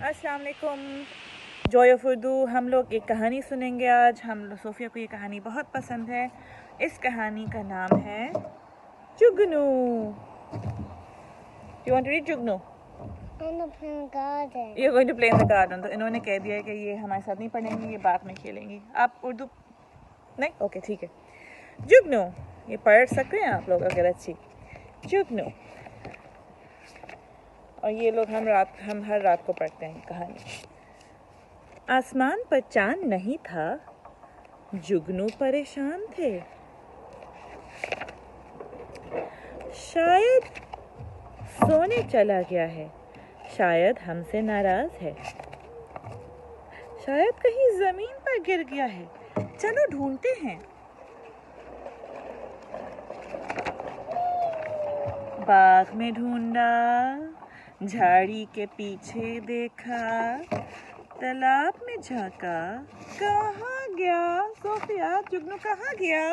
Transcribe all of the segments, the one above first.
अस्सलाम वालेकुम। Joy of Urdu. हम लोग एक कहानी सुनेंगे आज। सोफ़िया को ये कहानी बहुत पसंद है। इस कहानी का नाम है जुगनू। You want to read Jugnu? I'm gonna play in the garden. You're going to play in the garden. तो इन्होंने कह दिया है कि ये हमारे साथ नहीं पढ़ेंगी, ये बाग में खेलेंगी। आप उर्दू नहीं? ओके ठीक है। जुगनू, ये पढ़ सकते हैं आप लोग अगर अच्छी। जुगनू। और ये लोग हम हर रात को पढ़ते हैं कहानी। आसमान पर चांद नहीं था, जुगनू परेशान थे। शायद सोने चला गया है, शायद हमसे नाराज है, शायद कहीं जमीन पर गिर गया है, चलो ढूंढते हैं। बाग में ढूंढा, झाड़ी के पीछे देखा, तालाब में झांका, कहाँ गया सोफिया? जुगनू कहाँ गया?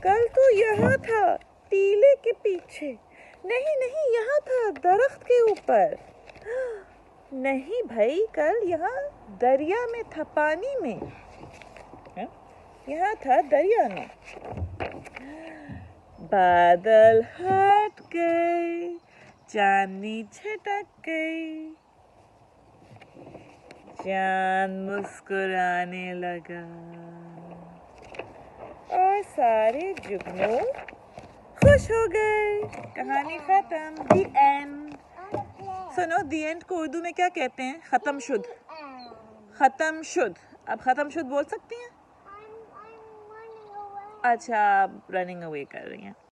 कल तो यहाँ था, टीले के पीछे। नहीं नहीं, यहाँ था दरख्त के ऊपर। नहीं भाई, कल यहाँ दरिया में था, पानी में। यहाँ था दरिया में। बादल हट गए, चांदनी छिटक गई, चांद मुस्कुराने लगा और सारे जुगनू खुश हो गए। कहानी खत्म। दी एंड। सुनो, दी एंड को उर्दू में क्या कहते हैं? खत्म शुद। खत्म शुद। अब खत्म शुद बोल सकती हैं? I'm running away. अच्छा, आप रनिंग अवे कर रही हैं।